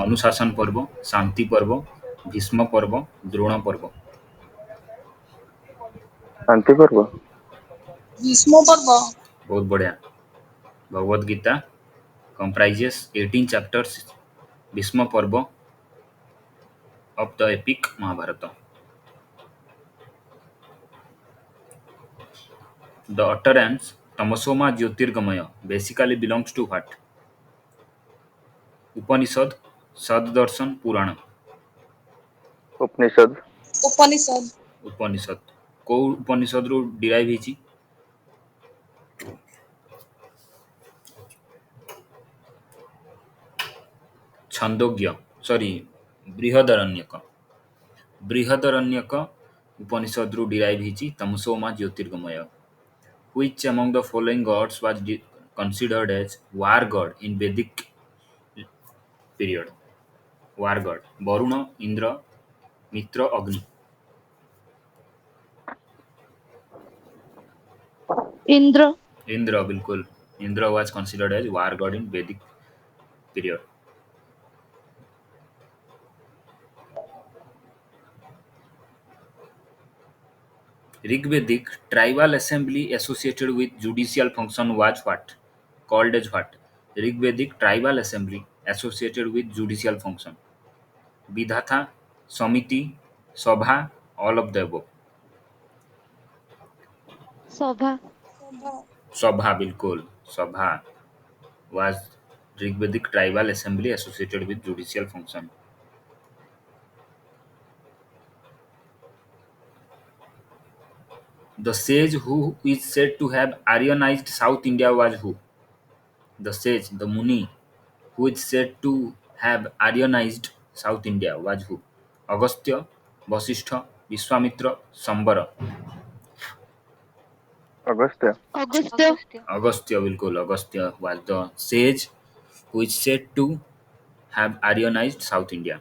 अनुशासन पर्व, शांति पर्व, भीष्म पर्व, द्रोण पर्व। शांति पर्व। भीष्म पर्व। बहुत बढ़िया। Bhagavad Gita comprises 18 chapters. भीष्म पर्व of the epic Mahabharata. The utterance Tamasoma Jyotirgamaya basically belongs to what? Upanishad, Saddarshan, Purana. उपनिषद। उपनिषद। उपनिषद को उपनिषद रू डिराइव ହେଇଛି? छंदोग्य सॉरी बृहदारण्यक। बृहदारण्यक उपनिषद रू डिराइव ହେଇଛି तमसोमा ज्योतिर्गमय। Which among the following gods was considered as war god in Vedic period? War god Varun, Indra, मित्र, अग्नि। इंद्र। इंद्र बिल्कुल। Indra was considered as war god in Vedic period. Rigvedic tribal assembly associated with judicial function was what? Called as what? Rigvedic tribal assembly associated with judicial function. Vidhata, Samiti, Sabha, all of the above. सभा। Sabha बिल्कुल। Sabha was Rigvedic tribal assembly associated with judicial function. The sage who is said to have Aryanized South India was who? The sage, the Muni, who is said to have Aryanized South India was who? Agastya, Vasishtha, Vishwamitra, Sambara. Agastya. Agastya. Agastya, बिल्कुल। Agastya was the sage who is said to have Aryanized South India.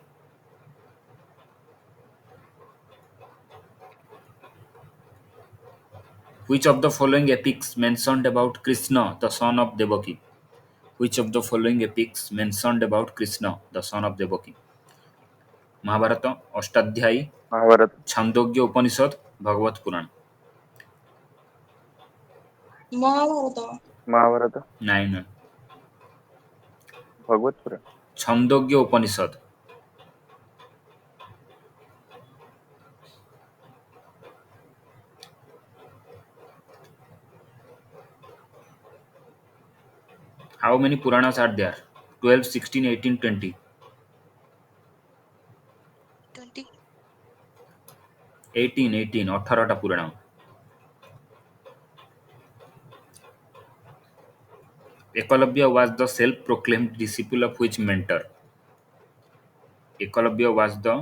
Which of the following epics mentioned about Krishna, the son of Devaki? Which of the following epics mentioned about Krishna, the son of Devaki? Mahabharat, Ashtadhyayi, Mahabharat. Chandogya उपनिषद, भगवत पुराण। महाभारत। महाभारत। नहीं नहीं, भगवत पुराण। छांदोग्य उपनिषद। How many Puranas are there? 12, 16, 18, 20. 20। 18, 18टा Purana. Ekalavya was the self-proclaimed disciple of which mentor? Ekalavya was the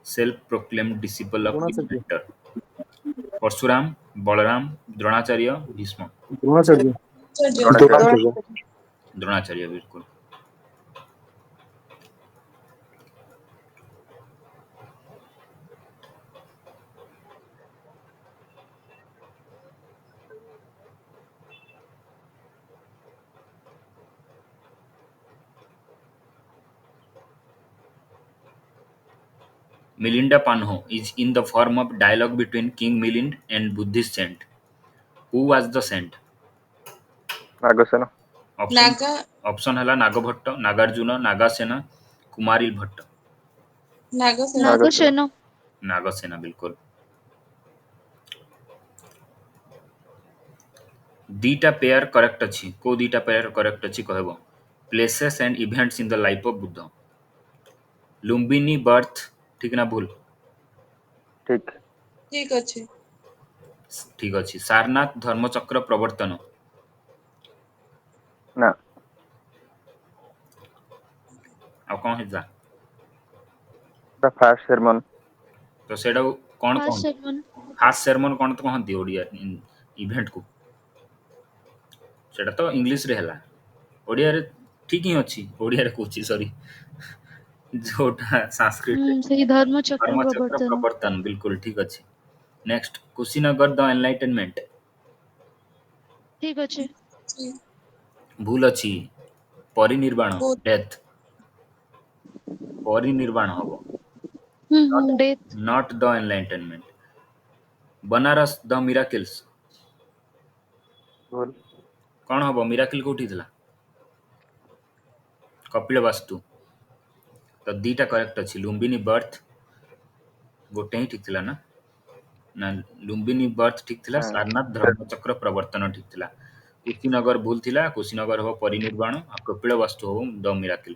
self-proclaimed disciple of which Dronacharya. mentor? Parshuram, Balram, Dronacharya, Bhishma. Dronacharya. Dronacharya. Dronacharya बिल्कुल। Milinda Panho is in the form of dialogue between King Milind and Buddhist saint. Who was the saint? Nagasena. Option है नागभट्ट, नागार्जुन, नागासेना, कुमारिल भट्ट। नागसेन। नागसेना बिल्कुल। दीटा pair correct अछि। को दीटा pair correct अछि कहबो? Places and events in the life of Buddha. Lumbini birth ठीक ना भूल? ठीक। ठीक अछि। ठीक अछि। सारनाथ धर्मचक्र प्रवर्तन। ना। आ कौन है द फास्ट sermon। तो सेटा कौन फास्ट कौन सेवन। फास्ट सेरेमन कौन तो कहती ओडिया इवेंट को? सेटा तो इंग्लिश रे हला। ओडिया रे ठीक ही अछि। ओडिया रे कोची सॉरी जोटा संस्कृत रे सही धर्मचक्र धर्मचक्र प्रवर्तन। प्रवर्तन बिल्कुल ठीक अछि। Next Kushinagar the enlightenment. ठीक अछि। भूल अछि। परिनिर्वाण भूल। डेथ। परिनिर्वाण हबो, death not the enlightenment. Banaras the miracles ଭୁଲ। कौन हबो? मिराकिल कोठी थिला? कपिलवास्तु। तो दीटा करेक्ट अछि। लुम्बिनी बर्थ गोटे ही ठीक थिला ना? ना लुम्बिनी बर्थ ठीक थिला, सारनाथ धर्मचक्र प्रवर्तन ठीक थिला। कुशीनगर भूल थिला, कुशीनगर हो परिनिर्वाण आ कपिलवस्तु हो द मिराकिल।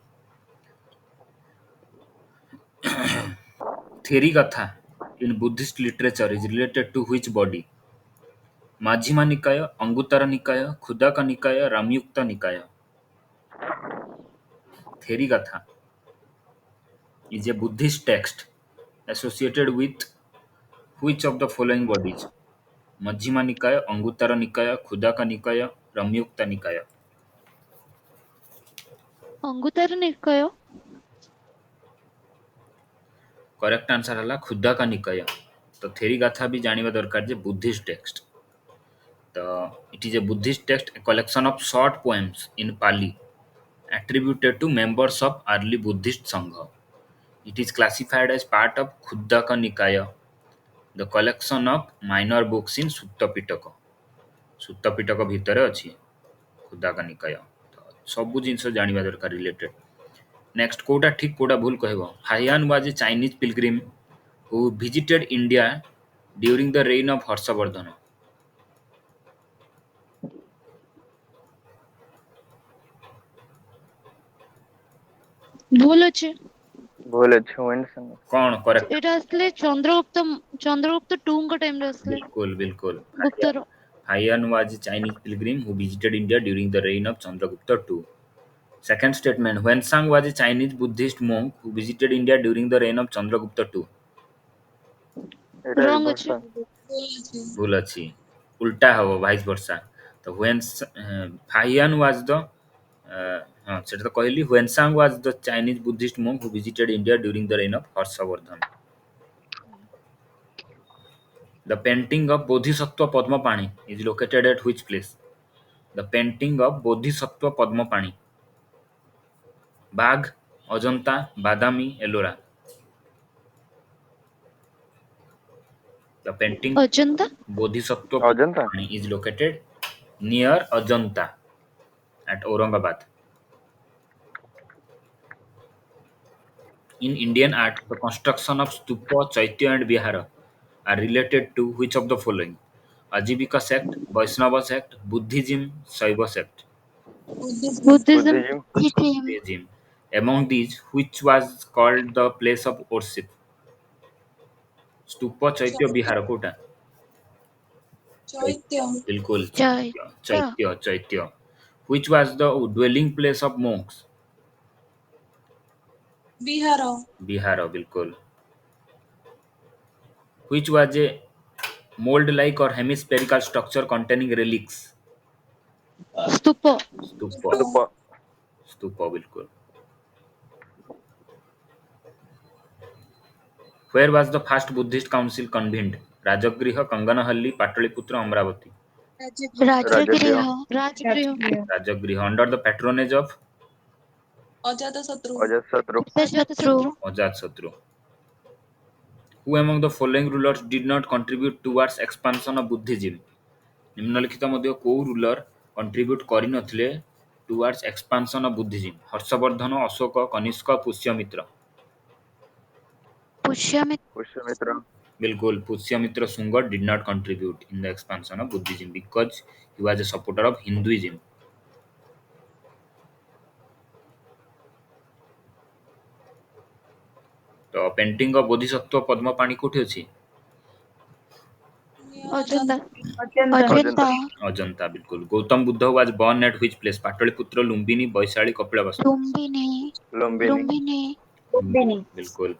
थेरी कथा in Buddhist literature is related to which body? माझिमा निकाय, अंगुत्तर निकाय, खुदाका निकाय, रामयुक्त निकाय। थेरी कथा is a Buddhist text associated with which of the following bodies? मध्यमा निकाय, अंगुत्तर निकाय, खुदाका निकाय, रामयुक्त निकाय। अंगुतर निकाय। करेक्ट आंसर हला खुदाका निकाय। तो थेरी गाथा भी जानिबा दरकार जे बुद्धिस्ट टेक्स्ट। तो it is a Buddhist text, a collection of short poems in Pali attributed to members of early Buddhist Sangha. It is classified as part of Khuddaka Nikaya, the collection of minor books in Sutta Pitaka. Sutta Pitaka भितर अछि खुदाका निकाय। तो सब जिनस जानिबा दरकार related. Next Kota ठीक कोटा भूल कहबो। हायान was a Chinese pilgrim who visited India during the reign of Harshavardhana. भूल अच्छे। ଭୁଲ ଅଛି ହୁଏନି ସାଙ୍ଗ। कौन करेक्ट? एटा असले चंद्रगुप्त 2 को टाइम रे असले बिल्कुल बिल्कुल। गुप्तर। Hayyan was a Chinese pilgrim who visited India during the reign of Chandragupta II. Second statement, Huensang was a Chinese Buddhist monk who visited India during the reign of Chandragupta II. ଏଇଟା ବି रंग ଭୁଲ अच्छे। ସାଙ୍ଗ। भूल अच्छी। उल्टा हो vice versa. तो Hayyan was the हाँ सेटा तो कहली Huensang was the Chinese Buddhist monk who visited India during the reign of Harshavardhan. The painting of Bodhisattva Padmapani is located at which place? The painting of Bodhisattva Padmapani. Bagh, Ajanta, Badami, Ellora. The painting Ajanta. Bodhisattva Ajanta. Padmapani is located near Ajanta at Aurangabad. In Indian art, the construction of stupa, chaitya and vihara are related to which of the following? Ajivika sect, Vaishnava sect, Buddhism, Shaiva sect. Buddhism. Buddhism. Buddhism. Among these, which was called the place of worship? Stupa, chaitya, vihara कोटा? चैत्य बिल्कुल चाय। चैत्य चैत्य। Which was the dwelling place of monks? Bihar Bihar बिल्कुल। Which was a mold-like or hemispherical structure containing relics? स्तूप। स्तूप स्तूପ। स्तूप बिल्कुल। Where was the first Buddhist council convened? Rajagriha, Kanganahalli, Pataliputra, Amravati. Rajgriha. Rajgriha. Rajagriha under the patronage of अजात शत्रु ଅଜାତଶତ୍ରୁ। Ajatashatru. Ajatasattu. Who among the following rulers did not contribute towards expansion of Buddhism? निम्नलिखित ମଧ୍ୟ କୋଉ ruler contribute କରିନଥିଲେ towards expansion of Buddhism? Harshvardhan, Ashok, Kanishka, Pushyamitra. Pushyamitra. Pushyamitra. बिल्कुल Pushyamitra Shunga did not contribute in the expansion of Buddhism because he was a supporter of Hinduism. तो painting of Bodhisattva Padmapani कोठी अछि? अजंता। ଅଜନ୍ତା। अजंता। अजंता बिल्कुल। Gautam Buddha was born at which place? Pataliputra, Lumbini, Vaishali, Kapilvastu. Lumbini. Lumbini. Lumbini. बिल्कुल।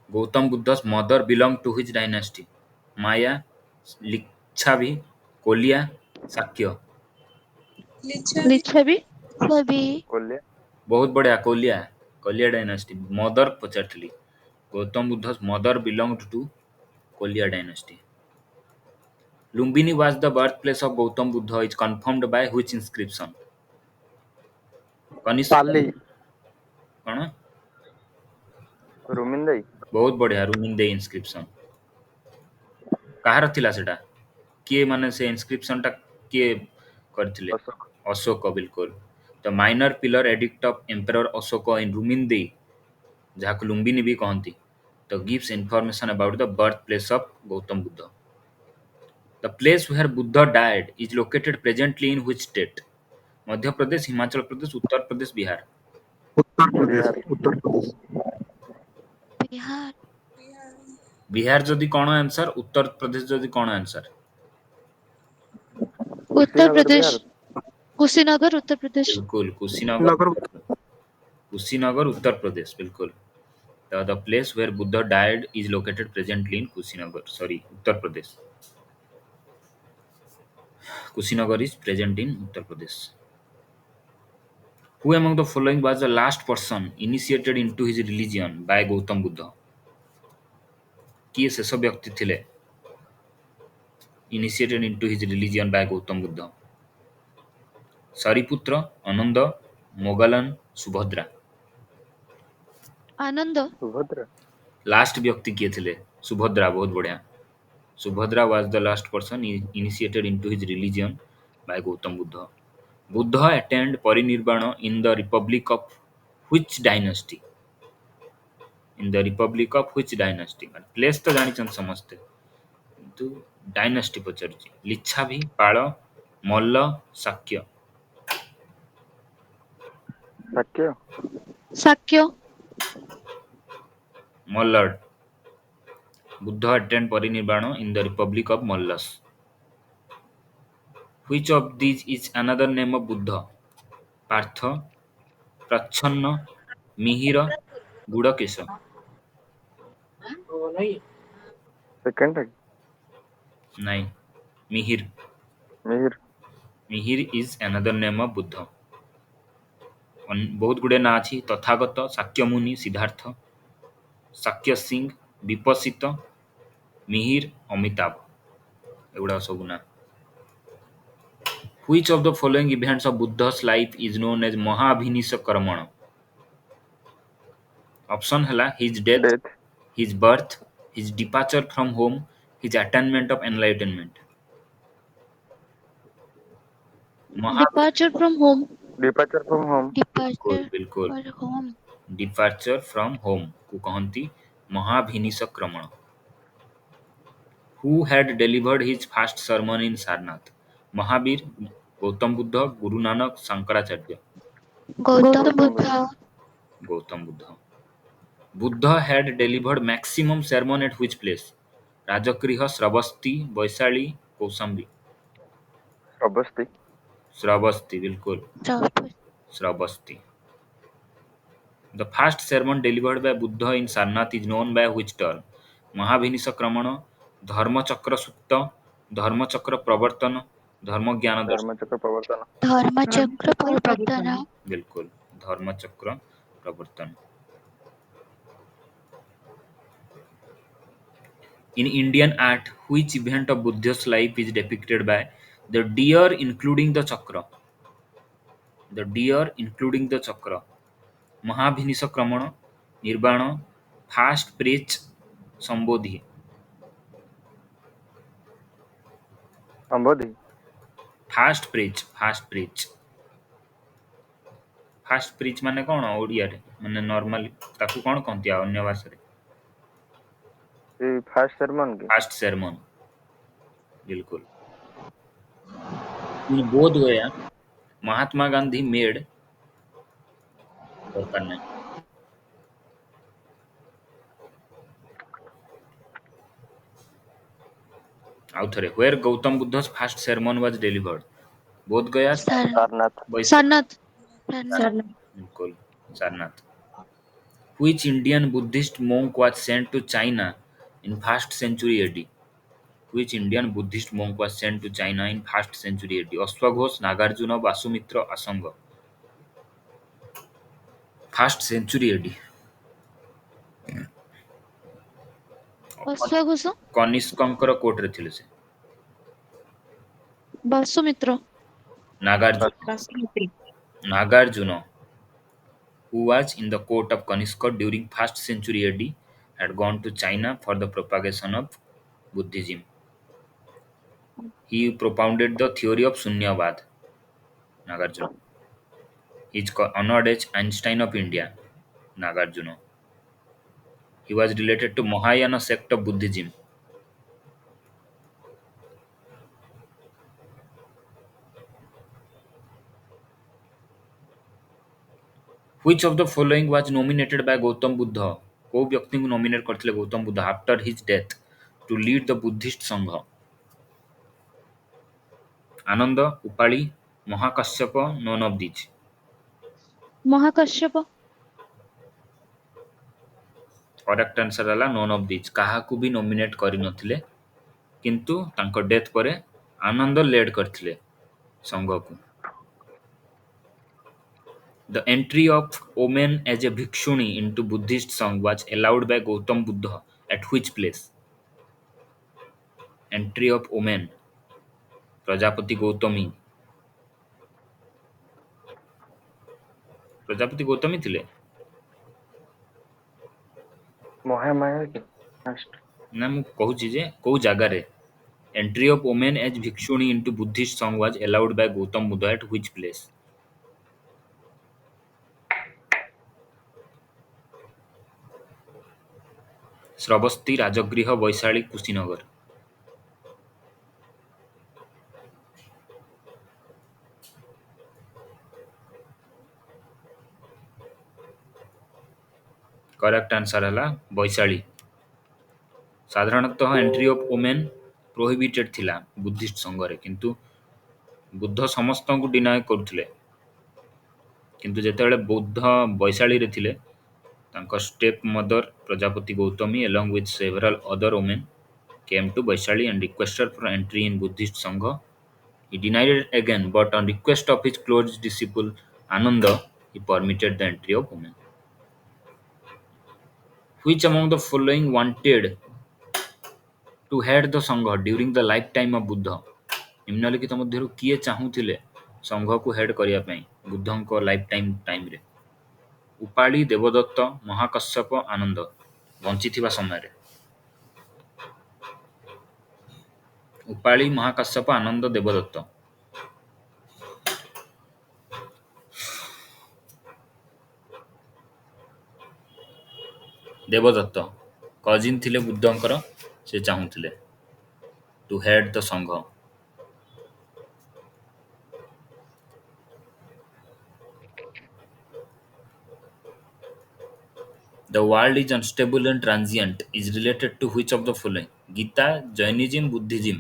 Gautam Buddha's mother belonged to which dynasty? Maya, Licchavi, Koliya, Shakya. Licchavi Licchavi. सभी। କୋଲ୍ୟା। बहुत बढ़िया Koliya. Koliya dynasty. Mother पचारथिली। Gautam Buddha's mother belonged to Kolia dynasty. Lumbini was the birthplace of Gautam Buddha is confirmed by which inscription? Kanishka Pali. कौन? रुमिंदाई बहुत बढ़िया रुमिंदे इनस्क्रिप्शन कहार थिला सेटा किए माने से इनस्क्रिप्शन टा किए करथिले अशोक अशोक बिल्कुल the minor pillar edict of emperor Ashoka in Rummindei जहाँ लुम्बिनी भी कहती the gives information about the birth place of Gautam Buddha the place where Buddha died is located presently in which state Madhya Pradesh Himachal Pradesh Uttar Pradesh Bihar Uttar Pradesh Bihar Uttar Pradesh Bihar Bihar जदि कौन आंसर उत्तर प्रदेश जदि कौन आंसर उत्तर कुशीनगर प्रदेश बिहार कुशीनगर उत्तर प्रदेश बिल्कुल कुशीनगर नगर कुशीनगर उत्तर प्रदेश बिल्कुल the place where Buddha died is located presently in Kushinagar sorry Uttar Pradesh Kushinagar is present in Uttar Pradesh. Who among the following was the last person initiated into his religion by Gautam Buddha? किए शेष व्यक्ति थिले initiated into his religion by Gautam Buddha? Sariputra, Ananda, Moggallana, Subhadra. Ananda Subhadra last व्यक्ति किए थिले सुभद्रा बहुत बढ़िया Subhadra was the last person initiated into his religion by Gautam Buddha. Buddha attained parinirvana in the Republic of which dynasty? In the Republic of which dynasty? Place तो जानी समझते किंतु dynasty पचारुची लिच्छाभी पाल मल्ल शाक्य शक्य Shakya मल्लड Buddha attained parinirvana in the Republic of Mallas. Which of these is another name of Buddha? Partha, Prachanna, Mihira, Gudakesha. Second है नहीं Mihir Mihir Mihir is another name of Buddha. बहुत गुड़े ना अच्छी तथागत शाक्यमुनि सिद्धार्थ शाक्य सिंह विपसित मिहिर अमिताभ एगुड़ा सब ना Which of the following events of Buddha's life is known as Mahabhinisa Option है his death, death his birth, his departure from home, his attainment of enlightenment. महा departure from home departure from home बिल्कुल departure बिल्कुल for home departure from home को कहती महाभिनिशक्रमण. Who had delivered his first sermon in Sarnath? Mahavir, Gautam Buddha, Guru Nanak, Shankaracharya. Gautam Buddha Gautam Buddha. Buddha had delivered maximum sermon at which place? Rajgriha, Shravasti, Vaishali, Kaushambi. Shravasti Shravasti बिल्कुल Shravasti. The first sermon delivered by Buddha in Sarnath is known by which term? महाभिनिशक्रमण, धर्मचक्र सुत्त, धर्मचक्र प्रवर्तन, धर्मज्ञान दर्शन. धर्मचक्र प्रवर्तन धर्मचक्र प्रवर्तन बिल्कुल धर्मचक्र प्रवर्तन. In Indian art, which event of Buddha's life is depicted by the deer including the chakra? The deer including the chakra. महाभिनिशक्रमण, निर्वाण, fast प्रेच, संबोधि. संबोधि fast प्रेच fast preach माने कौन ओडिया रे माने नॉर्मली ताकू कौन कहती है अन्य भाषा रे फास्ट सरमन के फास्ट सेरेमन बिल्कुल. इन बोध गया महात्मा गांधी मेड दरकार नहीं. आउ थरे where Gautam Buddha's first sermon was delivered? बोध गया सारनाथ सारनाथ बिल्कुल Sarnath. Which Indian Buddhist monk was sent to China in 1st century AD? Which Indian Buddhist monk was sent to China in 1st century AD? अश्वघोष, Nagarjuna, Vasumitra, असंग. 1st century AD. ଅଶ୍ୱଘୋଷ କନିଷ୍କଙ୍କର କୋର୍ଟରେ ଥିଲେ ସେ. ବାସୁମିତ୍ର Nagarjuna Nagarjuna who was in the court of Kanishka during 1st century AD, had gone to China for the propagation of Buddhism. He propounded the theory of Sunyavad, Nagarjuna. He is honored as Einstein of India, Nagarjuna. He was related to Mahayana sect of Buddhism. Which of the following was nominated by Gautam Buddha? को व्यक्ति को nominate करथिले Gautam Buddha after his death to lead the Buddhist Sangha? Ananda, Upali, Mahakashyapa, none of these? Mahakashyapa. Correct answer हला none of these. काहाकू भी nominate करि नथिले किंतु तांको डेथ परे आनंद लेड करथिले संघ को। The entry of women as a bhikshuni into Buddhist sangh was allowed by Gautam Buddha at which place? Entry of women. Prajapati Gautami. Prajapati Gautami थिले ମହାମାୟା କି ଫାଷ୍ଟ ନା ମୁଁ କହୁଛି ଯେ କୋଉ ଜାଗାରେ entry of women as bhikshuni into Buddhist sangh was allowed by Gautam Buddha at which place? Shravasti, Rajgriha, Vaishali, Kushinagar? Correct answer हला बैशाली। साधारणतः एंट्री ऑफ वुमेन प्रोहिबिटेड थिला बुद्धिस्ट संघरे किंतु बुद्ध समस्त को डिनाय करथिले किंतु जेतेबेले बुद्ध बैशाली रे थिले तांको step mother Prajapati Gautami along with several other women came to Vaishali and requested for entry in Buddhist Sangha. He denied it again, but on request of his close disciple Ananda, he permitted the entry of women. Which among the following wanted to head the Sangha during the lifetime of Buddha? निम्नलिखित मध्यरु किए चाहुथिले संघ को head करिया पई बुद्धंको life time रे? उपाली, देवदत्त, महाकश्यप, आनंद बंचिथिबा समय रे? उपाली, महाकश्यप, आनंद, Devdutt? Devdutt cousin थिले बुद्धंकर, से चाहुथिले टू हेड द संघ। The world is unstable and transient is related to which of the following? Gita, Jainism, Buddhism?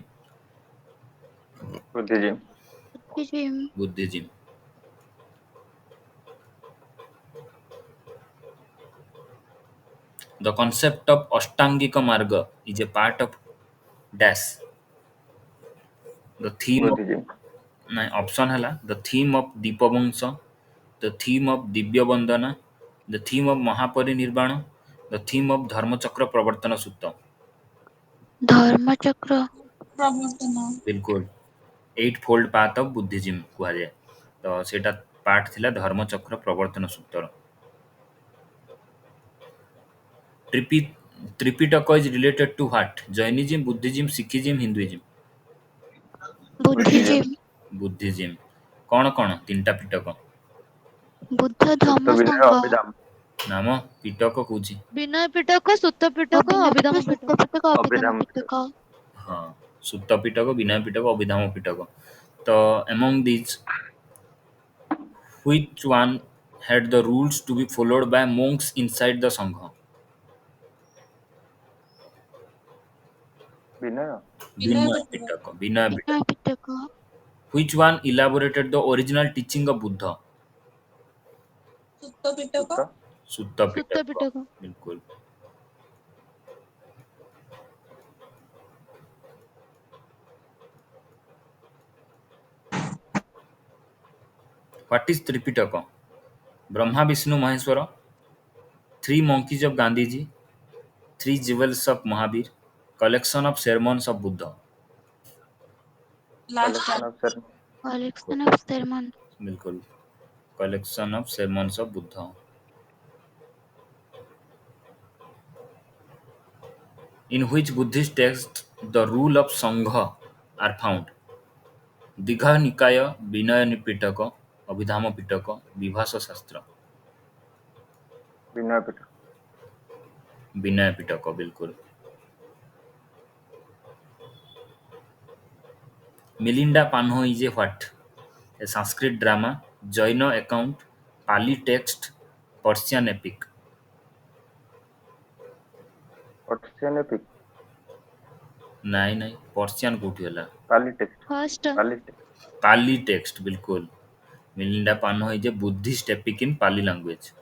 ବୁଦ୍ଧିଜୀବ Buddhism. The concept of Ashtangika Marga is a part of dash. The theme of ବୁଦ୍ଧିଜୀବ option hela the theme of Deepavangsha, the theme of Divya Bandana, the theme of Mahaparinirvana, the theme of Dharmachakra Pravartana Sutta. धर्मचक्र। प्रवर्तन बिल्कुल 8-fold path of Buddhism କୁହାଯାଏ ତ ସେଇଟା part ଥିଲା ଧର୍ମଚକ୍ର ପ୍ରବର୍ତ୍ତନ ସୂତ୍ର। Tripitaka is related to what? Jainism, Buddhism, Sikhism, Hinduism? बुद्धिजीव। Buddhism. कौन कौन तीनटा पिटक? बुद्ध धम्म ସତ୍ୟ ବିନୟ ସଂଘ। ଅଭିଧାମ नाम पिटक कौची? ବିନୟ ପିଟକ, ସୁତ ପିଟକ, ଅଭିଧାମ ପିଟକ। ଅଭିଧାମ ପିଟକ। हाँ सुत्त पिटक, विनय पिटक, अभिधाम पिटक। तो among these which one had the rules to be followed by monks inside the sangha? Vinay Vinaya Pitaka. Vinaya Pitaka. Vinay ପିଟକ। Which one elaborated the original teaching of Buddha? Sutta Pitaka ସୂତ Sutta ସୁତ Pitaka. ପିଟକ। बिल्कुल। What is Tripitaka? Brahma, Vishnu, Maheshwara, three monkeys of Gandhiji, three jewels of Mahavir, collection of sermons of Buddha. Last collection of sir collection of sermon। बिल्कुल collection of sermons of Buddha. In which Buddhist text the rule of Sangha are found? Digha निकाय, विनय पिटक, अभिधाम पिटक, विभास शास्त्र। विनय पिटक। विनय पिटक बिल्कुल। Milinda Panho is a what? A Sanskrit drama, Jaina account, Pali text, Persian epic। Persian epic. नहीं नहीं, Persian कोठी होला। पाली text. First पाली text. Pali text बिल्कुल। Milinda Panho is a Buddhist epic in Pali language.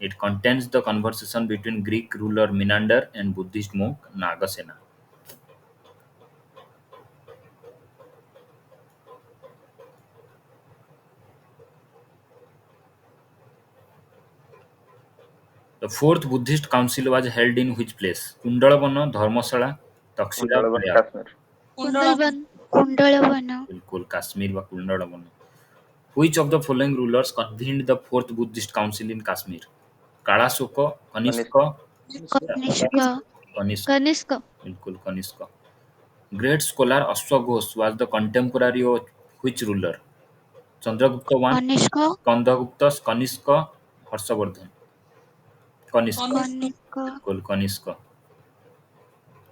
It contains the conversation between Greek ruler Menander and Buddhist monk Nagasena। The fourth Buddhist council was held in which place? Kundalabana, Dharmasala, Taxila, Kundalvan Prayag। Kashmir. Kundalvan Kundalvan बिल्कुल काश्मीर व कुंडलबन। Which of the following rulers convened the fourth Buddhist council in Kashmir? Kalashoka, Kanishka, Kanishka Kanishka, Kanishka बिल्कुल Kanishka। Great scholar Ashwaghosh was the contemporary of which ruler? Chandragupta I, Kanishka Skandagupta, Kanishka, Harshavardhan। Kanishka, Kanishka बिल्कुल Kanishka।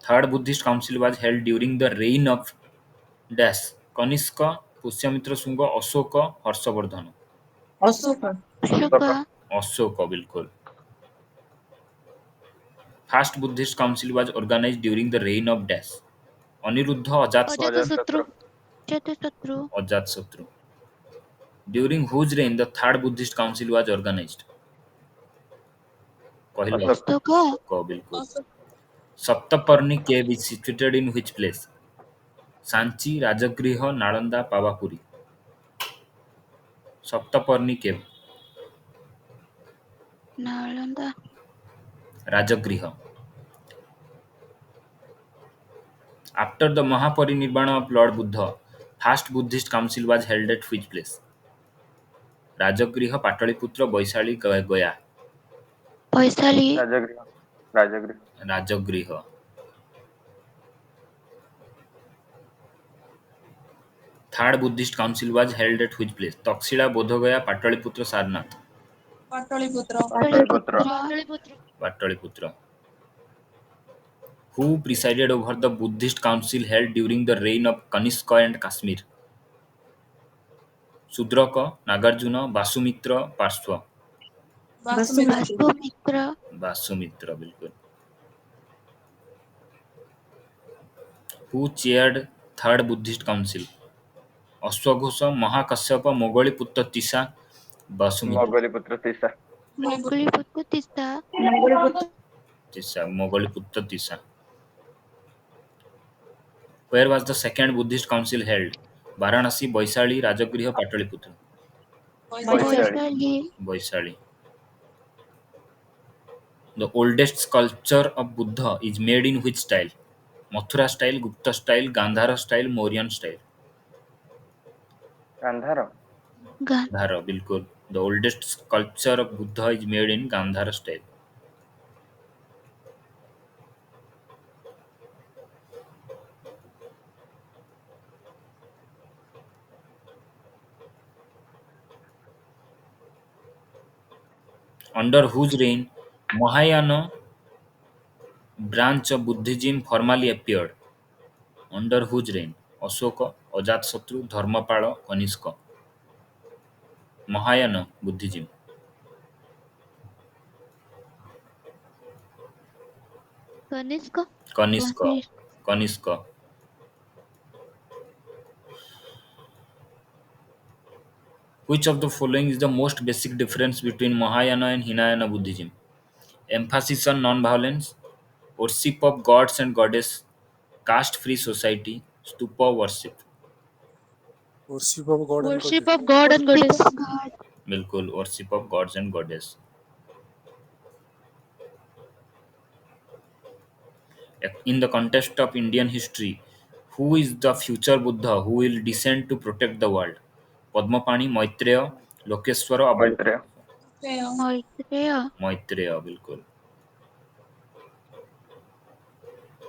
Third Buddhist council was held during the reign of Dash, Kanishka, Pushyamitra Shunga, Ashoka, Harshavardhan। Ashok Ashok Ashoka, बिल्कुल। First Buddhist council was organized during the reign of Dash, Aniruddha, Ajatashatru Ajatashatru Ajatshotru। During whose reign the third Buddhist council was organized? Kahil Ashok. Ashok Ashoka, बिल्कुल। Saptaparni cave is situated in which place? Sanchi, Rajagriha, Nalanda, Pavapuri। Saptaparni cave, Nalanda Rajagriha। After the Mahaparinirvana of Lord Buddha, first Buddhist council was held at which place? Rajagriha, Pataliputra, Vaishali, Gaya। Vaishali Rajgriha. Rajgriha. Rajagriha। Third Buddhist council was held at which place? Taxila, Bodhagaya, Pataliputra, Sarnath। Pataliputra Pataliputra. Pataliputra Pataliputra। Who presided over the Buddhist council held during the reign of Kanishka and Kashmir? Sudraka, Nagarjuna, Vasumitra, Parshva। Vasumitra वास्तुमित्र Vasumitra, बिल्कुल। Who chaired third Buddhist council? Ashwaghosa, Mahakasyapa, Mogaliputra Tisa, Vasumitra Moggaliputra तीसरा। Moggaliputra Teesta Tisa, Mogaliputra Tisa। Where was the second Buddhist council held? Varanasi, Vaishali, Rajagriha, Pataliputra। Vaishali. Vaishali Vaishali। The oldest sculpture of Buddha is made in which style? Mathura style, Gupta style, Gandhara style, Mauryan style। Gandhara. गान Gandhara, बिल्कुल। The oldest sculpture of Buddha is made in Gandhara style। Under whose reign Mahayana branch of Buddhism formally appeared? Under whose reign? Ashoka, Ajatasattu, Dharmapala, Kanishka। Mahayana Buddhism। Kanishka Kanishka, Kanishka। Which of the following is the most basic difference between Mahayana and Hinayana Buddhism? Emphasis on non-violence, worship of gods and goddess, caste-free society, stupa worship। Worship of God and worship Goddess. Of God and goddess बिल्कुल, worship of gods and goddess। In the context of Indian history, who is the future Buddha who will descend to protect the world? Padmapani, Maitreya, Lokeswara, Maitreya. Avalokitesvara। Maitreya Maitreya, बिल्कुल।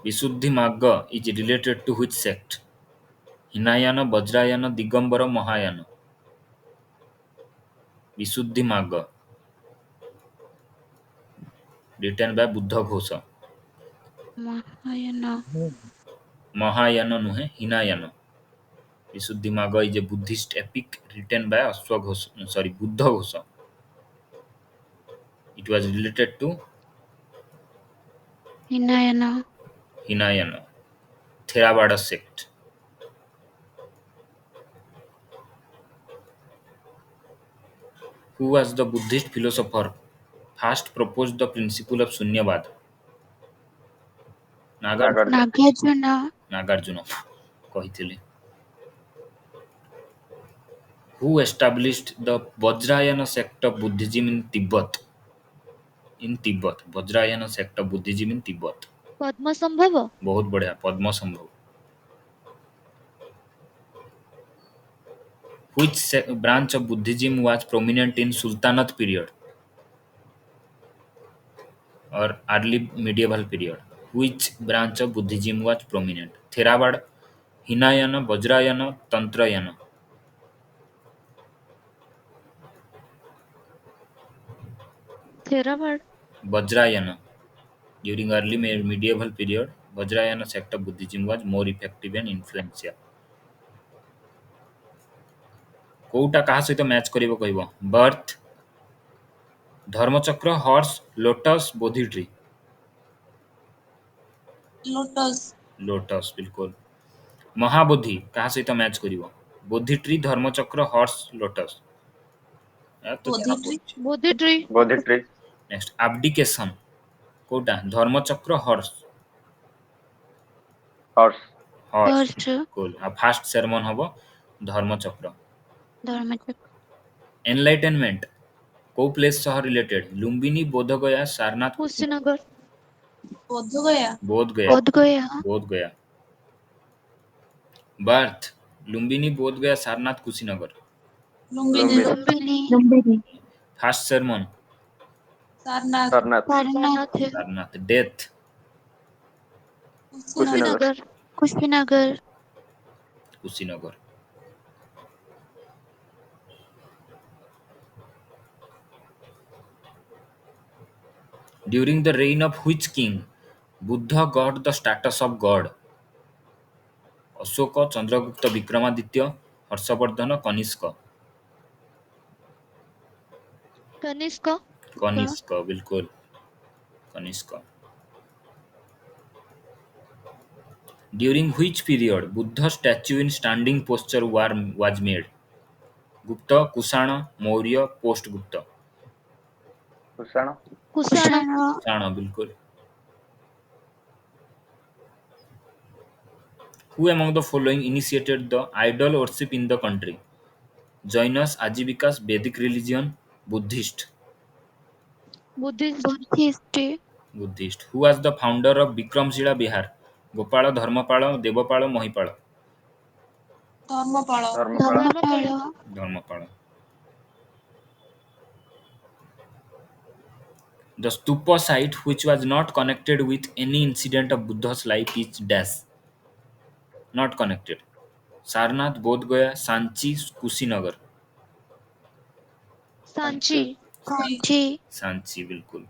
Visuddhimagga is related to which sect? Hinayana, Vajrayana, Digambara, Mahayana. Visuddhimagga, written by Buddha Ghosa. Mahayana. Mahayana nuhe, Hinayana. Visuddhimagga is a Buddhist epic written by Buddha Ghosa. It was related to Hinayana. Hinayana, Theravada sect. Who was the Buddhist philosopher first proposed the principle of Sunyavad? Nagarjuna. Nagarjuna. Nagarjuna କହିଥିଲେ. Who established the Vajrayana sect of Buddhism in Tibet? Vajrayana sect of Buddhism in Tibet. Padmasambhava. बहुत बढ़िया, पद्म संभव. Which branch of Buddhism was prominent in Sultanate period or early medieval period? Which branch of Buddhism was prominent? Theravada, Hinayana, Vajrayana, Tantrayana. Theravada. Vajrayana. During early medieval period, Vajrayana sect of Buddhism was more effective and influential. କୋଉଟା କାହା ସହିତ match କରିବ କହିବ? Birth, Dharmachakra, horse, lotus, Bodhi tree. Lotus lotus बिल्कुल. महाबोधि କାହା ସହିତ match କରିବ? Bodhi tree, Dharmachakra, horse, lotus. Bodhi tree Bodhi tree. Bodhi tree. Next abdication କୋଉଟା? ଧର୍ମଚକ୍ର, ହର୍ସ. Horse. ହର୍ସ. Horse. କୁଲ. ଆଉ ଫାଷ୍ଟ ସେରମନ ହବ ଧର୍ମଚକ୍ର. Dharmachakra. ଏନଲାଇଟେନମେଣ୍ଟ କୋଉ ପ୍ଲେସ ସହ related? Lumbini, Bodhgaya, Sarnath, Kushinagar. Bodh Gaya Bodhgaya. Bodhgaya. Bodhgaya. Birth Lumbini, Bodhgaya, Sarnath, Kushinagar. Lumbini Lumbini. Lumbini. First sermon Sarnath Sarnath. Sarnath. Sarnath. Death Kushinagar Kushinagar. Kushinagar. Kushinagar. During the reign of which king Buddha got the status of god? Ashoka, Chandragupta, Vikramaditya, Harshavardhana, Kanishka. Kanishka. Kanishka बिल्कुल. Kanishka. During which period Buddha statue in standing posture was made? गुप्त, Kushan, Maurya, post गुप्त. Kushana. Kushana. Kushan बिल्कुल. Who among the following initiated the idol worship in the country? Jainas, Ajivikas, Vedic religion, Buddhist. Buddhist. Buddhist. Buddhist. Who was the founder of Bikramshila Bihar? Gopala, Dharmapala, Devapala, Mahipala. Dharmpal Dharmapala. Dharmapala. Dharmapala. The stupa site which was not connected with any incident of Buddha's life is dash. Not connected. Sarnath, Bodh Gaya, Sanchi, Kushinagar. Sanchi. Sanchi. Sanchi बिल्कुल.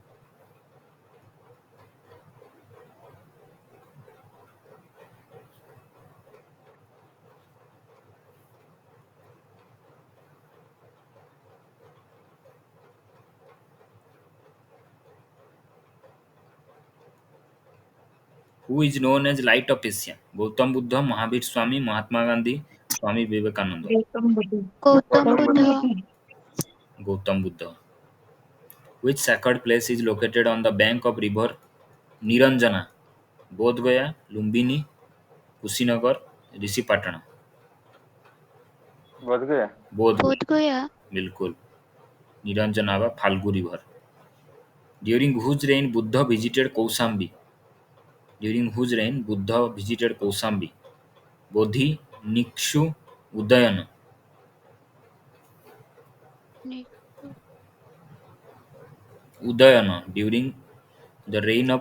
Who is known as Light of Asia? Gautam Buddha, Mahavir Swami, Mahatma Gandhi, Swami Vivekananda. Gautam Gautam Buddha. Gautam Buddha. Which sacred place is located on the bank of river Niranjana? Bodh Gaya, Lumbini, Kushinagar, Rishipatana. Bodh Gaya. Bodh Gaya. Bodh Gaya. बिल्कुल. निरंजना व Falgu river. During whose reign Buddha visited Kausambi? During whose reign Buddha visited Kausambi? Bodhi, Nikshu, Udayana. Udayana. During the reign of